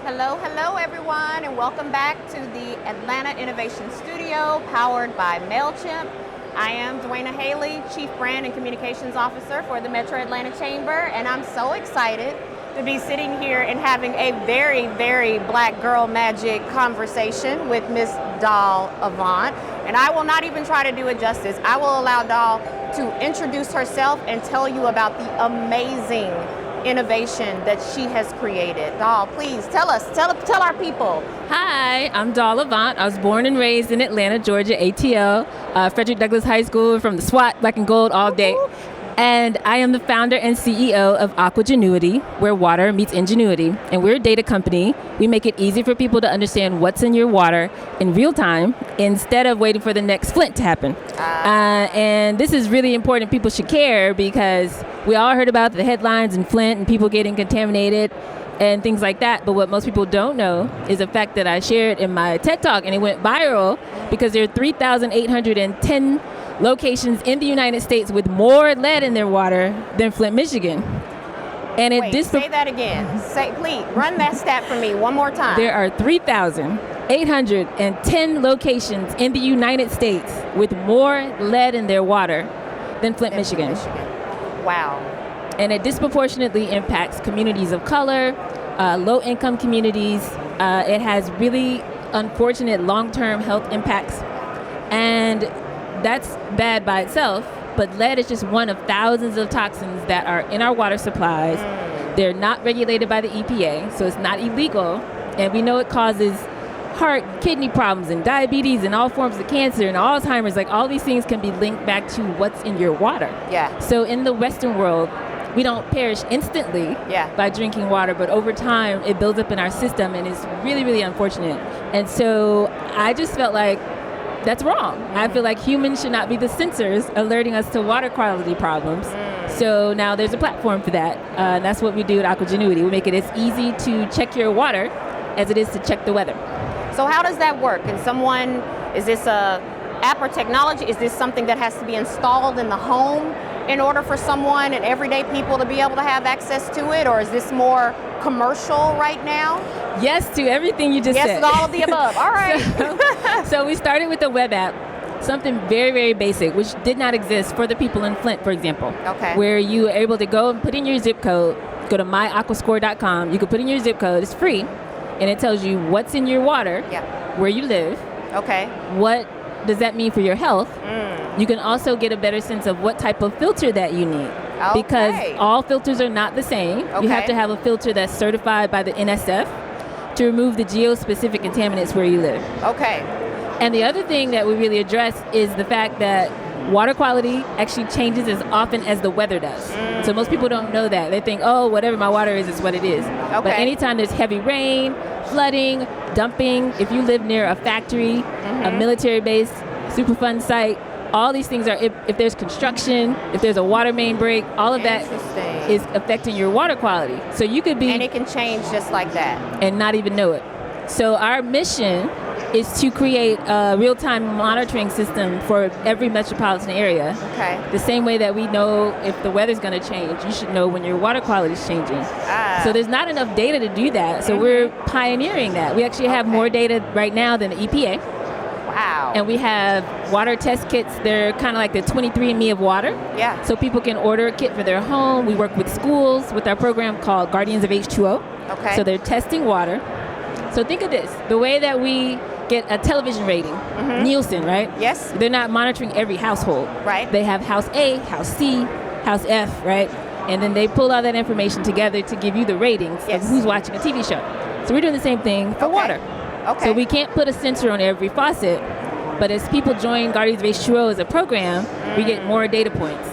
Hello everyone, and welcome back to the Atlanta Innovation Studio powered by MailChimp. I am Dwayna Haley, Chief Brand and Communications Officer for the Metro Atlanta Chamber, and I'm so excited to be sitting here and having a very, very black girl magic conversation with Miss Doll Avant. And I will not even try to do it justice. I will allow Doll to introduce herself and tell you about the amazing innovation that she has created. Doll, please tell our people. Hi, I'm Doll Avant. I was born and raised in Atlanta, Georgia, ATL, Frederick Douglass High School, from the SWAT, black and gold all day. And I am the founder and CEO of Aquagenuity, where water meets ingenuity. And we're a data company. We make it easy for people to understand what's in your water in real time instead of waiting for the next Flint to happen. And this is really important. People should care because we all heard about the headlines in Flint and people getting contaminated and things like that. But what most people don't know is the fact that I shared in my TED Talk, and it went viral because there are 3,810 locations in the United States with more lead in their water than Flint, Michigan. And say that again. Please, run that stat for me one more time. There are 3,810 locations in the United States with more lead in their water than Flint, Michigan. Wow. And it disproportionately impacts communities of color, low-income communities. It has really unfortunate long-term health impacts. And that's bad by itself, but lead is just one of thousands of toxins that are in our water supplies. They're not regulated by the EPA, so it's not illegal. And we know it causes heart, kidney problems, and diabetes, and all forms of cancer, and Alzheimer's. Like, all these things can be linked back to what's in your water. Yeah. So in the Western world, we don't perish instantly by drinking water, but over time, it builds up in our system, and it's really, really unfortunate. And so I just felt like that's wrong. I feel like humans should not be the censors alerting us to water quality problems. So now there's a platform for that. And that's what we do at Aquagenuity. We make it as easy to check your water as it is to check the weather. So how does that work? Is this a app or technology? Is this something that has to be installed in the home in order for someone and everyday people to be able to have access to it? Or is this more commercial right now? Yes to everything you just said. Yes to all of the above. All right. So we started with a web app, something very, very basic, which did not exist for the people in Flint, for example. Okay. Where you are able to go and put in your zip code, go to myaquascore.com, you can put in your zip code, it's free, and it tells you what's in your water, where you live. Okay. What does that mean for your health? You can also get a better sense of what type of filter that you need. Because all filters are not the same. You have to have a filter that's certified by the NSF to remove the geo-specific contaminants where you live. Okay. And the other thing that we really address is the fact that water quality actually changes as often as the weather does. So most people don't know that. They think, oh, whatever my water is what it is. But anytime there's heavy rain, flooding, dumping, if you live near a factory, a military base, Superfund site, all these things are, if there's construction, if there's a water main break, all of that is affecting your water quality. So you could be... And it can change just like that. And not even know it. So our mission is to create a real-time monitoring system for every metropolitan area. Okay. The same way that we know if the weather's going to change, you should know when your water quality is changing. So there's not enough data to do that. So we're pioneering that. We actually have more data right now than the EPA. Wow. And we have water test kits. They're kind of like the 23andMe of water. Yeah. So people can order a kit for their home. We work with schools with our program called Guardians of H2O. Okay. So they're testing water. So think of this, the way that we get a television rating, Nielsen, right? Yes. They're not monitoring every household. Right. They have house A, house C, house F, right? And then they pull all that information together to give you the ratings of who's watching a TV show. So we're doing the same thing for water. Okay. So we can't put a sensor on every faucet, but as people join Guardians of H2O as a program, we get more data points.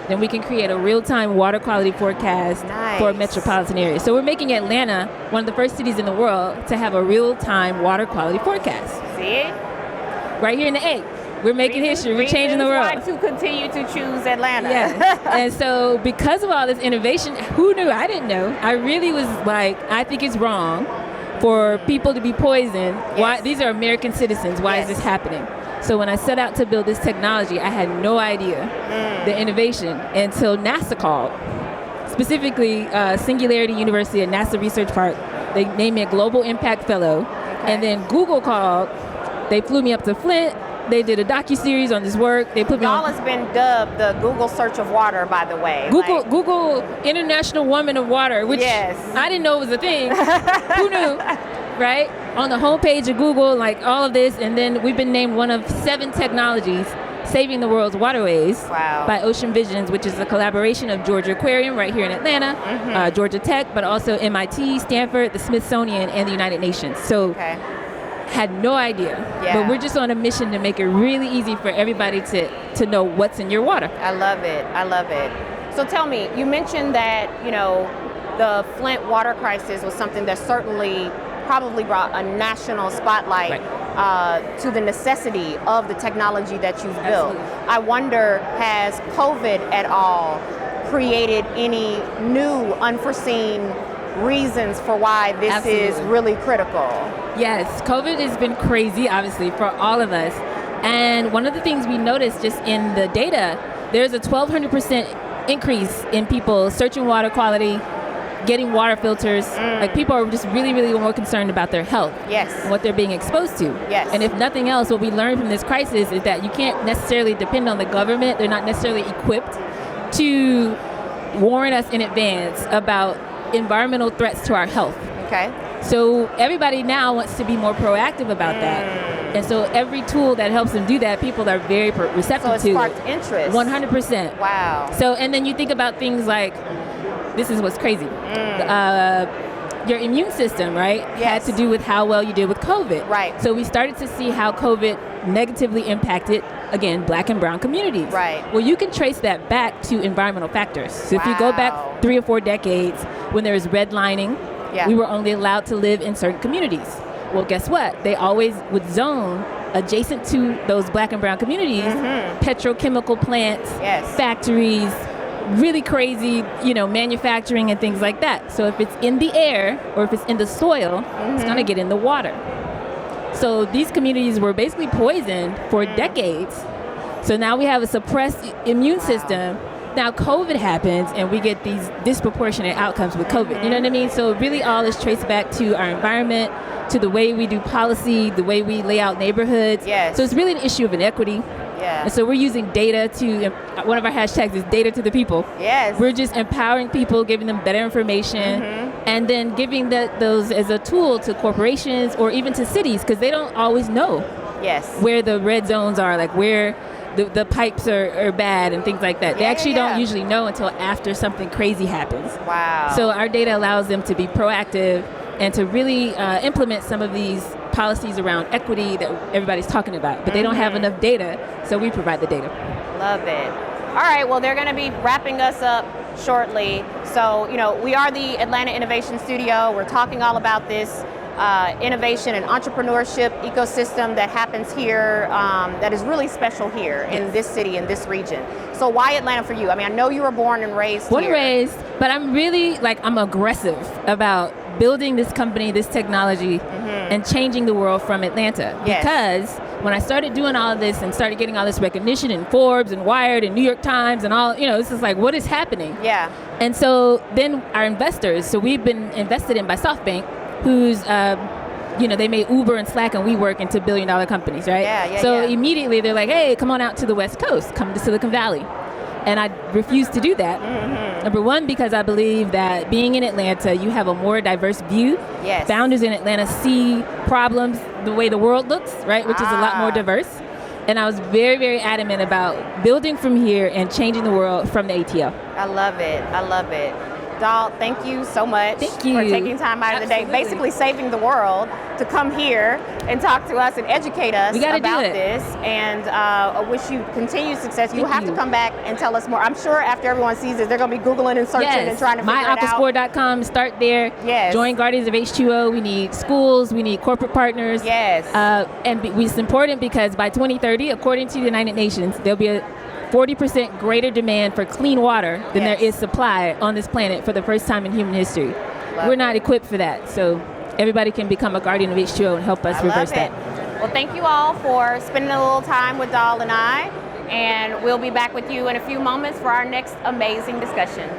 Then we can create a real-time water quality forecast for a metropolitan area. So we're making Atlanta one of the first cities in the world to have a real-time water quality forecast. See? Right here in the A. We're making history. We're changing the world. Why to continue to choose Atlanta. Yes. And so because of all this innovation, who knew? I didn't know. I really was like, I think it's wrong for people to be poisoned. Why? These are American citizens. Why is this happening? So when I set out to build this technology, I had no idea the innovation until NASA called. Specifically, Singularity University at NASA Research Park They named me a Global Impact Fellow. Okay. And then Google called. They flew me up to Flint. They did a docuseries on this work. They put me Y'all on. has been dubbed the Google search of water, by the way. Google International Woman of Water, which Yes. I didn't know was a thing. Who knew? Right? On the homepage of Google, like all of this, and then we've been named one of 7 technologies saving the world's waterways Wow. by Ocean Visions, which is a collaboration of Georgia Aquarium right here in Atlanta, Georgia Tech, but also MIT, Stanford, the Smithsonian, and the United Nations. So Okay. had no idea. Yeah. But we're just on a mission to make it really easy for everybody to know what's in your water. I love it. I love it. So tell me, you mentioned that, the Flint water crisis was something that certainly probably brought a national spotlight to the necessity of the technology that you've built. Absolutely. I wonder, has COVID at all created any new unforeseen reasons for why this is Absolutely. really critical? Yes, COVID has been crazy, obviously, for all of us. And one of the things we noticed just in the data, there's a 1,200% increase in people searching water quality, getting water filters. Like, people are just really, really more concerned about their health. Yes. And what they're being exposed to. Yes. And if nothing else, what we learned from this crisis is that you can't necessarily depend on the government. They're not necessarily equipped to warn us in advance about environmental threats to our health. Okay. So everybody now wants to be more proactive about that. And so every tool that helps them do that, people are very receptive So it to. sparked interest. 100%. Wow. So, and then you think about things like, this is what's crazy. Your immune system, right, Yes. had to do with how well you did with COVID. Right. So we started to see how COVID negatively impacted, again, Black and brown communities. Right. Well, you can trace that back to environmental factors. So if you go back Wow. 3 or 4 decades, when there was redlining, Yeah. we were only allowed to live in certain communities. Well, guess what? They always would zone adjacent to those Black and brown communities, petrochemical plants, Yes. factories, really crazy, manufacturing and things like that. So if it's in the air or if it's in the soil, it's going to get in the water. So these communities were basically poisoned for decades. So now we have a suppressed immune system. Now COVID happens and we get these disproportionate outcomes with COVID. You know what I mean? So really all is traced back to our environment, to the way we do policy, the way we lay out neighborhoods. Yes. So it's really an issue of inequity. Yeah. And so we're using data to, one of our hashtags is data to the people. Yes. We're just empowering people, giving them better information, and then giving those as a tool to corporations or even to cities, because they don't always know Yes. where the red zones are, like where the pipes are bad and things like that. They Yeah, actually yeah. don't usually know until after something crazy happens. Wow. So our data allows them to be proactive and to really implement some of these policies around equity that everybody's talking about, but they don't have enough data, so we provide the data. Love it. All right, well, they're going to be wrapping us up shortly. So, we are the Atlanta Innovation Studio. We're talking all about this innovation and entrepreneurship ecosystem that happens here, that is really special here in this city, in this region. So why Atlanta for you? I mean, I know you were born and raised Born here. and raised, but I'm really, I'm aggressive about building this company, this technology, and changing the world from Atlanta. Yes. Because when I started doing all of this and started getting all this recognition in Forbes and Wired and New York Times and all, this is like, what is happening? Yeah. And so then our investors, so we've been invested in by SoftBank, who's, they made Uber and Slack and WeWork into billion-dollar companies, right? Yeah, so yeah. immediately they're like, hey, come on out to the West Coast, come to Silicon Valley. And I refused to do that. Number one, because I believe that being in Atlanta, you have a more diverse view. Yes. Founders in Atlanta see problems the way the world looks, right? Which is a lot more diverse. And I was very, very adamant about building from here and changing the world from the ATL. I love it. I love it. Doll, thank you so much Thank you. for taking time out of the day, Absolutely. basically saving the world to come here and talk to us and educate us We gotta do about it. this. And I wish you continued success. You Thank have you. to come back and tell us more. I'm sure after everyone sees this, they're going to be Googling and searching and trying to figure it out. MyAquascore.com, start there. Yes. Join Guardians of H2O. We need schools. We need corporate partners. Yes. It's important because by 2030, according to the United Nations, there'll be a 40% greater demand for clean water than there is supply on this planet for the first time in human history. We're not equipped for that. So everybody can become a guardian of H2O and help us I reverse love it. that. Well, thank you all for spending a little time with Doll and I. And we'll be back with you in a few moments for our next amazing discussion.